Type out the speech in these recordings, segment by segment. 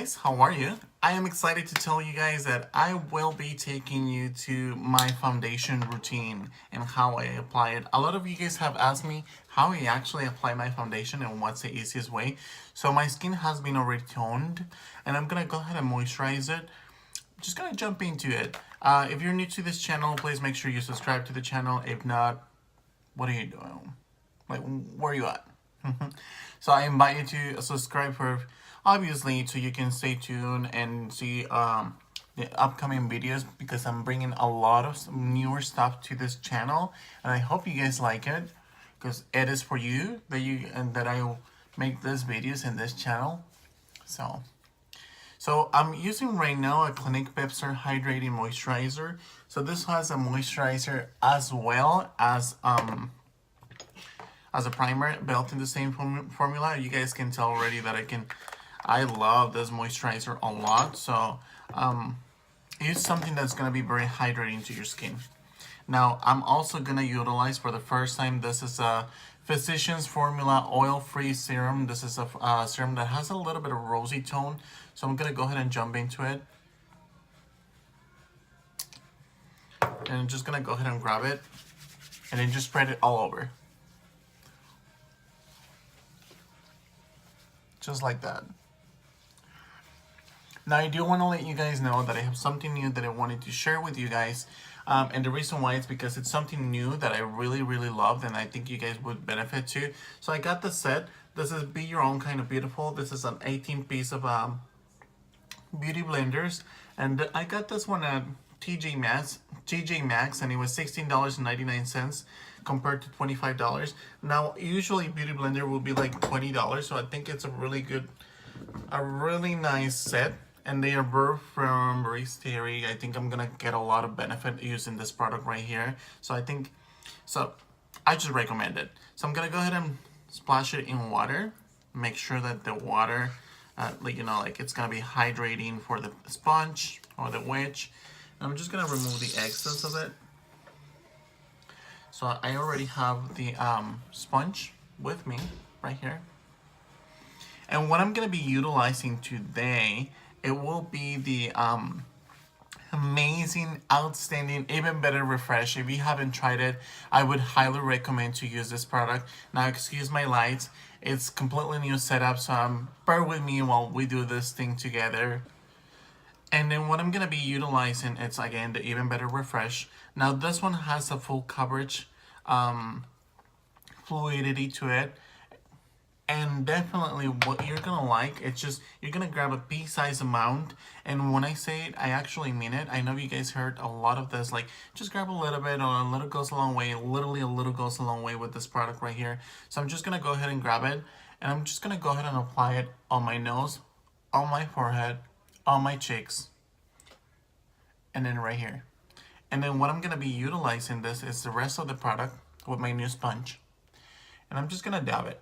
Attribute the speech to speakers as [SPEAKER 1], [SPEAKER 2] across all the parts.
[SPEAKER 1] guys, how are you? I am excited to tell you guys that I will be taking you to my foundation routine and how I apply it. A lot of you guys have asked me how I actually apply my foundation and what's the easiest way. So my skin has been already toned and I'm gonna go ahead and moisturize it. Just gonna jump into it. If you're new to this channel, please make sure you subscribe to the channel. If not, what are you doing? Like, where are you at? So I invite you to subscribe for, obviously, so you can stay tuned and see the upcoming videos, because I'm bringing a lot of newer stuff to this channel, and I hope you guys like it, because it is for you that I make these videos in this channel. So I'm using right now a Clinique Pep Start Hydrating Moisturizer. So this has a moisturizer as well as a primer built in the same formula. You guys can tell already that I love this moisturizer a lot. So it's something that's going to be very hydrating to your skin. Now I'm also going to utilize for the first time, this is a Physicians Formula Oil-Free Serum. This is a serum that has a little bit of rosy tone. So I'm going to go ahead and jump into it. And I'm just going to go ahead and grab it and then just spread it all over. Just like that. Now I do want to let you guys know that I have something new that I wanted to share with you guys. And the reason why is because it's something new that I really love, and I think you guys would benefit too. So I got the set. This is Be Your Own Kind of Beautiful. This is an 18 piece of beauty blenders, and I got this one at TJ Maxx, and it was $16.99 compared to $25. Now usually beauty blender will be like $20, so I think it's a really nice set, and they are both from Baristeri. I think I'm gonna get a lot of benefit using this product right here. So I just recommend it. So I'm gonna go ahead and splash it in water. Make sure that the water like it's gonna be hydrating for the sponge or the wedge. And I'm just gonna remove the excess of it. So I already have the sponge with me right here. And what I'm gonna be utilizing today, it will be the amazing, outstanding, even better refresh. If you haven't tried it, I would highly recommend to use this product. Now, excuse my lights. It's completely new setup, so bear with me while we do this thing together. And then what I'm going to be utilizing, it's again the Even Better Refresh. Now this one has a full coverage fluidity to it. And definitely what you're going to like, it's just, you're going to grab a pea-sized amount. And when I say it, I actually mean it. I know you guys heard a lot of this, like, just grab a little bit, or a little goes a long way. Literally a little goes a long way with this product right here. So I'm just going to go ahead and grab it. And I'm just going to go ahead and apply it on my nose, on my forehead, on my cheeks, and then right here. And then what I'm going to be utilizing this is the rest of the product with my new sponge. And I'm just going to dab it.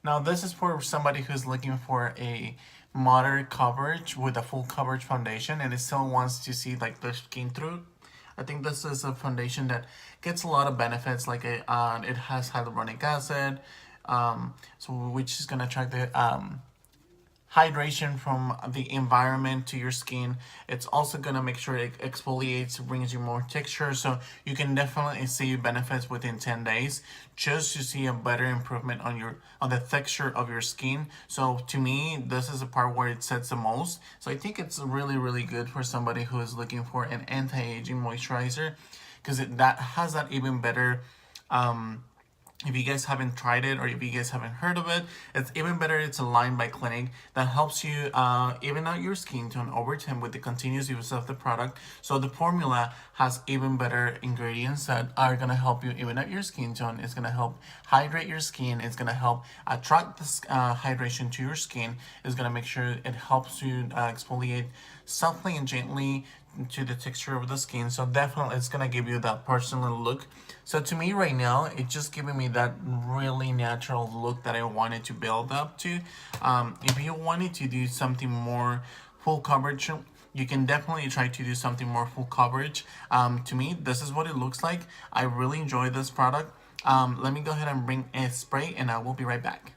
[SPEAKER 1] Now this is for somebody who's looking for a moderate coverage with a full coverage foundation, and it still wants to see like the skin through. I think this is a foundation that gets a lot of benefits, like it has hyaluronic acid, which is going to attract the hydration from the environment to your skin. It's also going to make sure it exfoliates, brings you more texture, so you can definitely see benefits within 10 days just to see a better improvement on the texture of your skin. So to me, this is the part where it sets the most. So I think it's really good for somebody who is looking for an anti-aging moisturizer, because that has that even better if you guys haven't tried it, or if you guys haven't heard of it, it's Even Better. It's a line by Clinique that helps you even out your skin tone over time with the continuous use of the product. So the formula has even better ingredients that are going to help you even out your skin tone. It's going to help hydrate your skin. It's going to help attract this hydration to your skin. It's going to make sure it helps you exfoliate softly and gently to the texture of the skin. So definitely it's gonna give you that personal look. So to me right now, it's just giving me that really natural look that I wanted to build up to. If you wanted to do something more full coverage, you can definitely try to do something more full coverage. To me, this is what it looks like. I really enjoy this product. Let me go ahead and bring a spray and I will be right back.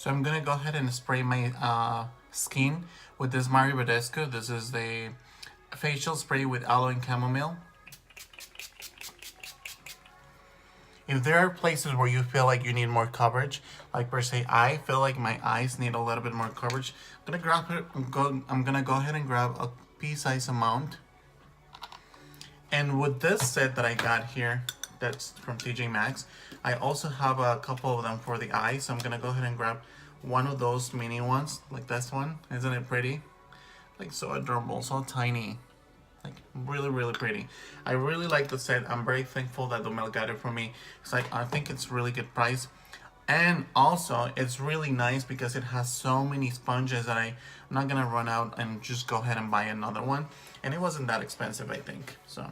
[SPEAKER 1] So I'm gonna go ahead and spray my skin with this Mario Badescu. This is the facial spray with aloe and chamomile. If there are places where you feel like you need more coverage, like per se, I feel like my eyes need a little bit more coverage, I'm gonna go ahead and grab a pea-sized amount. And with this set that I got here, that's from TJ Maxx, I also have a couple of them for the eyes. So I'm gonna go ahead and grab one of those mini ones, like this one. Isn't it pretty? Like so adorable, so tiny. Like really, really pretty. I really like the set. I'm very thankful that Dumel got it for me. It's like, I think it's really good price. And also, it's really nice because it has so many sponges that I'm not gonna run out and just go ahead and buy another one. And it wasn't that expensive, I think. So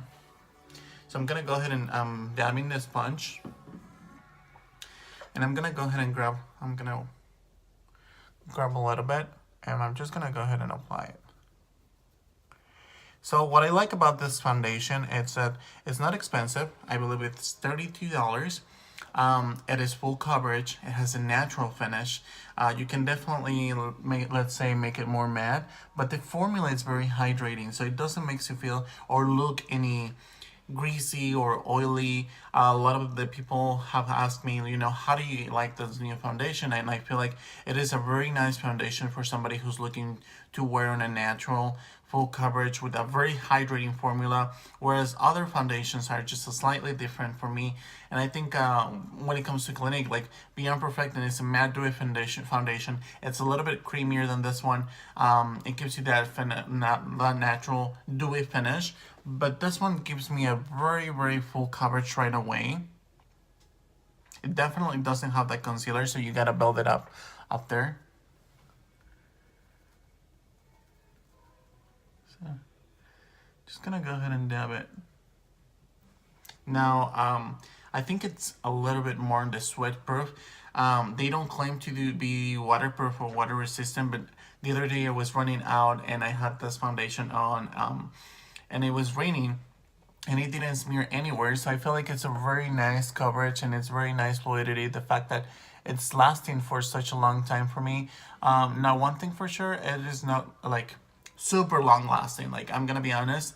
[SPEAKER 1] I'm gonna go ahead and dab in the sponge. And I'm gonna go ahead and grab a little bit. And I'm just gonna go ahead and apply it. So what I like about this foundation is that it's not expensive. I believe it's $32. It is full coverage. It has a natural finish. You can definitely make it more matte, but the formula is very hydrating, so it doesn't make you feel or look any greasy or oily. A lot of the people have asked me, how do you like this new foundation? And I feel like it is a very nice foundation for somebody who's looking to wear on a natural full coverage with a very hydrating formula, whereas other foundations are just slightly different for me. And I think when it comes to Clinique, like Beyond Perfect, and it's a matte dewy foundation, it's a little bit creamier than this one. It gives you that natural dewy finish, but this one gives me a very, very full coverage right away. It definitely doesn't have that concealer, so you gotta build it up there. So just gonna go ahead and dab it. Now, I think it's a little bit more on the sweat proof. They don't claim to be waterproof or water resistant, but the other day I was running out and I had this foundation on, and it was raining and it didn't smear anywhere. So I feel like it's a very nice coverage and it's very nice fluidity. The fact that it's lasting for such a long time for me. Now, one thing for sure, it is not like super long lasting. Like, I'm gonna be honest,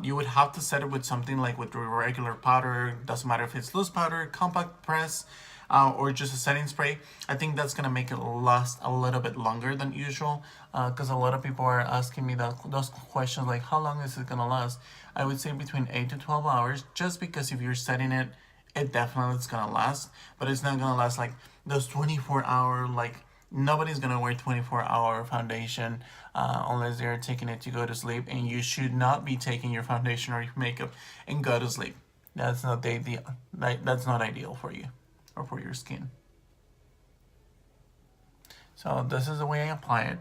[SPEAKER 1] you would have to set it with something like with regular powder. Doesn't matter if it's loose powder, compact press, or just a setting spray. I think that's gonna make it last a little bit longer than usual, because a lot of people are asking me those questions like, how long is it gonna last? I would say between 8 to 12 hours, just because if you're setting it, it definitely is gonna last, but it's not gonna last like those 24-hour, like nobody's gonna wear 24-hour foundation unless they're taking it to go to sleep, and you should not be taking your foundation or your makeup and go to sleep. That's not the ideal. That's not ideal for you or for your skin. So this is the way I apply it.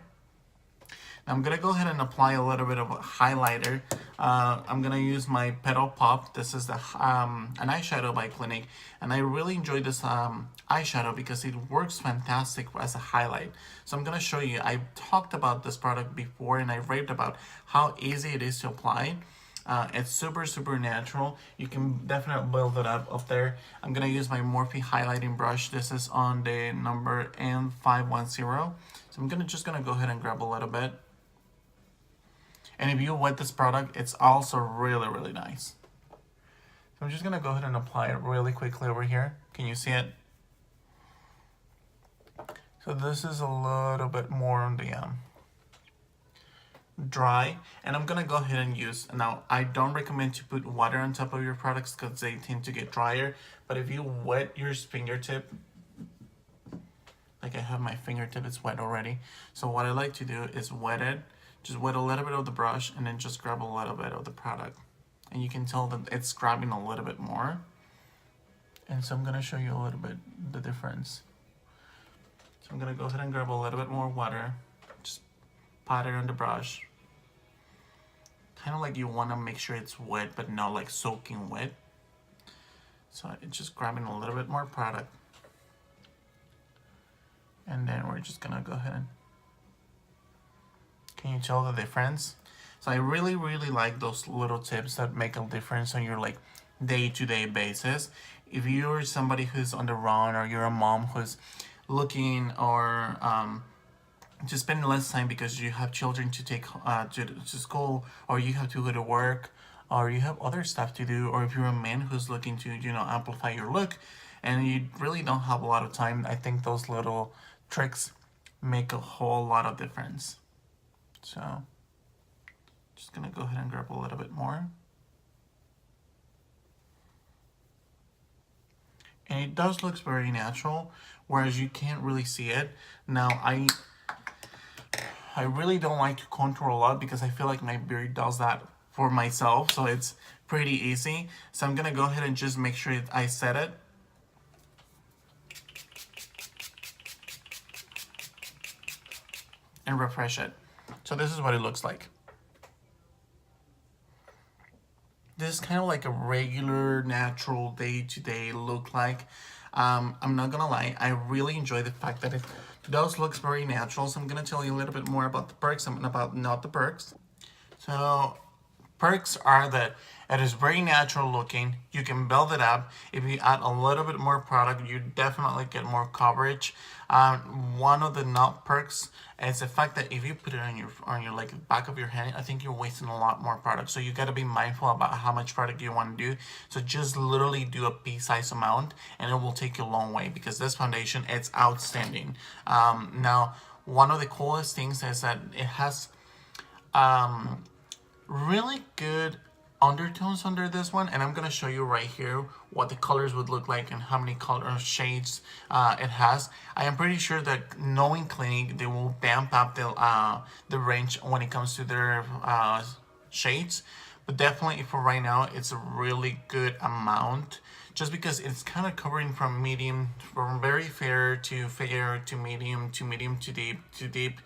[SPEAKER 1] Now I'm gonna go ahead and apply a little bit of a highlighter. I'm gonna use my Petal Pop. This is an eyeshadow by Clinique, and I really enjoy this eyeshadow because it works fantastic as a highlight. So I'm gonna show you. I talked about this product before, and I raved about how easy it is to apply. It's super, super natural. You can definitely build it up there. I'm gonna use my Morphe highlighting brush. This is on the number M510. So I'm just gonna go ahead and grab a little bit. And if you wet this product, it's also really, really nice. So I'm just gonna go ahead and apply it really quickly over here. Can you see it? So this is a little bit more on the dry, and I'm gonna go ahead and use, now I don't recommend to put water on top of your products because they tend to get drier, but if you wet your fingertip, like I have my fingertip, it's wet already. So what I like to do is wet it, just wet a little bit of the brush and then just grab a little bit of the product, and you can tell that it's grabbing a little bit more. And so I'm gonna show you a little bit the difference. So I'm gonna go ahead and grab a little bit more water, just pat it on the brush. Kind of like you want to make sure it's wet, but not like soaking wet. So it's just grabbing a little bit more product. And then we're just gonna go ahead and, can you tell the difference? So I really, really like those little tips that make a difference on your like day-to-day basis. If you're somebody who's on the run, or you're a mom who's looking or just spend less time because you have children to take to school, or you have to go to work, or you have other stuff to do, or if you're a man who's looking to amplify your look and you really don't have a lot of time, I think those little tricks make a whole lot of difference. So just gonna go ahead and grab a little bit more. And it does look very natural, whereas you can't really see it. Now, I really don't like to contour a lot because I feel like my beard does that for myself, so it's pretty easy. So I'm gonna go ahead and just make sure I set it. And refresh it. So this is what it looks like. This is kind of like a regular, natural, day-to-day look like. I'm not gonna lie, I really enjoy the fact that it does look very natural. So I'm gonna tell you a little bit more about the perks and about not the perks. So perks are that it is very natural looking. You can build it up. If you add a little bit more product, you definitely get more coverage. One of the not perks is the fact that if you put it on your like back of your hand, I think you're wasting a lot more product. So you got to be mindful about how much product you want to do. So just literally do a pea-size amount, and it will take you a long way because this foundation, it's outstanding. Now, one of the coolest things is that it has really good undertones under this one, and I'm gonna show you right here what the colors would look like and how many color shades it has. I am pretty sure that knowing Clinique, they will vamp up the range when it comes to their shades, but definitely for right now it's a really good amount, just because it's kind of covering from medium, from very fair to medium to deep.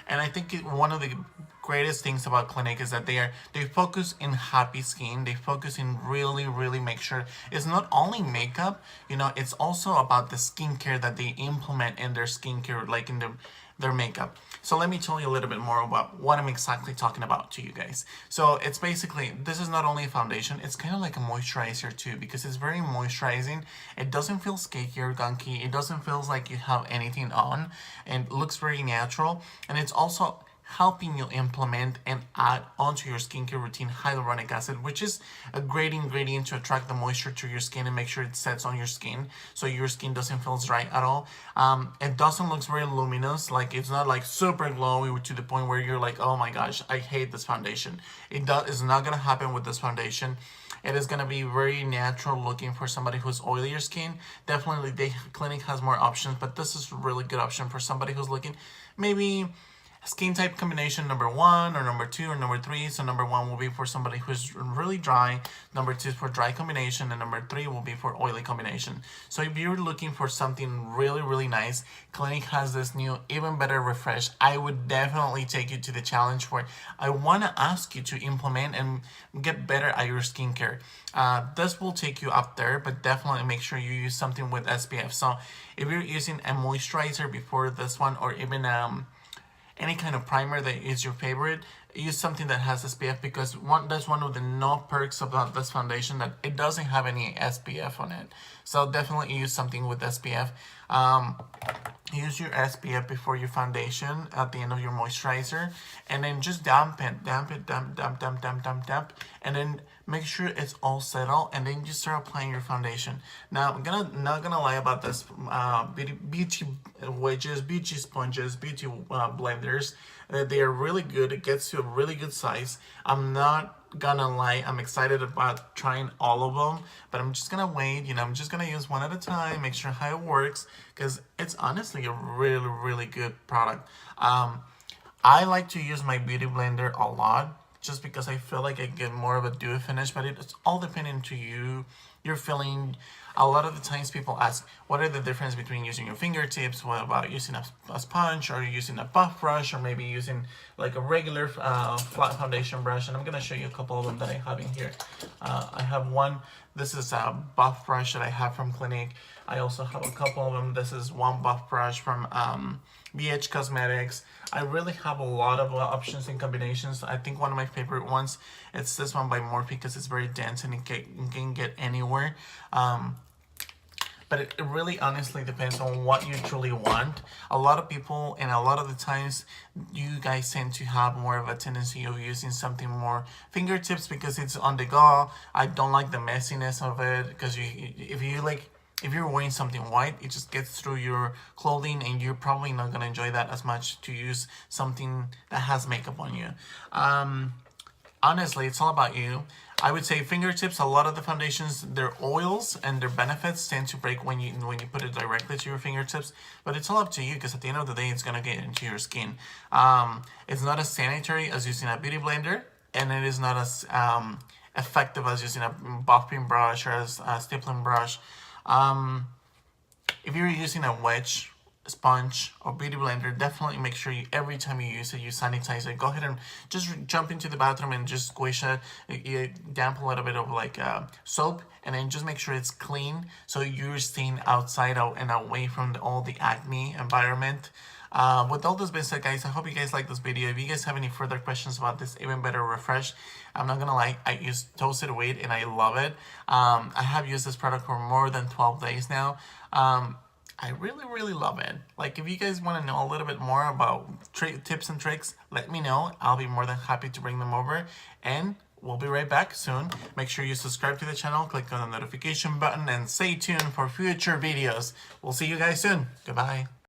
[SPEAKER 1] And I think one of the greatest things about Clinique is that they focus in happy skin. They focus in really make sure it's not only makeup, it's also about the skincare that they implement in their skincare, like in their makeup. So let me tell you a little bit more about what I'm exactly talking about to you guys. So it's basically, this is not only a foundation, it's kind of like a moisturizer too, because it's very moisturizing. It doesn't feel cakey or gunky. It doesn't feel like you have anything on, and it looks very natural. And it's also helping you implement and add onto your skincare routine hyaluronic acid, which is a great ingredient to attract the moisture to your skin and make sure it sets on your skin so your skin doesn't feel dry at all. It doesn't look very luminous, like it's not like super glowy to the point where you're like, oh my gosh, I hate this foundation. It's not gonna happen with this foundation. It is gonna be very natural looking for somebody who's oilier skin. Definitely, Clinique has more options, but this is a really good option for somebody who's looking maybe skin type combination number 1 or number 2 or number 3. So number 1 will be for somebody who's really dry, number 2 is for dry combination, and number 3 will be for oily combination. So if you're looking for something really nice, Clinique has this new Even Better Refresh. I would definitely take you to the challenge where I want to ask you to implement and get better at your skincare. This will take you up there, but definitely make sure you use something with SPF. So if you're using a moisturizer before this one, or even any kind of primer that is your favorite, use something that has SPF, because that's one of the no perks about this foundation, that it doesn't have any SPF on it. So definitely use something with SPF. Use your SPF before your foundation at the end of your moisturizer, and then just damp, and then make sure it's all settled, and then just start applying your foundation. Now, I'm not gonna lie about this. Beauty wedges, beauty sponges, beauty blenders, they are really good. It gets to a really good size. I'm not gonna lie, I'm excited about trying all of them, but I'm just gonna wait. I'm just gonna use one at a time, make sure how it works, because it's honestly a really good product. I like to use my beauty blender a lot, just because I feel like I get more of a dewy finish, but it's all depending to you, your feeling. A lot of the times people ask, what are the difference between using your fingertips? What about using a sponge, or using a buff brush, or maybe using like a regular flat foundation brush? And I'm gonna show you a couple of them that I have in here. I have one, this is a buff brush that I have from Clinique. I also have a couple of them. This is one buff brush from BH Cosmetics. I really have a lot of options and combinations. I think one of my favorite ones, it's this one by Morphe, because it's very dense and it can get anywhere. but it really honestly depends on what you truly want. A lot of people, and a lot of the times, you guys tend to have more of a tendency of using something more fingertips because it's on the go. I don't like the messiness of it because if you're wearing something white, it just gets through your clothing and you're probably not gonna enjoy that as much to use something that has makeup on you. Honestly, it's all about you. I would say fingertips. A lot of the foundations, their oils and their benefits tend to break when you put it directly to your fingertips. But it's all up to you because at the end of the day, it's gonna get into your skin. It's not as sanitary as using a beauty blender, and it is not as effective as using a buffing brush or a stippling brush. If you're using a wedge, sponge, or beauty blender, definitely make sure every time you use it, you sanitize it. Go ahead and just jump into the bathroom and just squish it. You damp a little bit of soap, and then just make sure it's clean so you're staying outside and away from all the acne environment. With all this being said, guys, I hope you guys like this video. If you guys have any further questions about this Even Better Refresh, I'm not gonna lie, I use toasted wheat and I love it. I have used this product for more than 12 days now. I really love it. Like, if you guys want to know a little bit more about tips and tricks, let me know. I'll be more than happy to bring them over, and we'll be right back soon. Make sure you subscribe to the channel, click on the notification button, and stay tuned for future videos. We'll see you guys soon. Goodbye.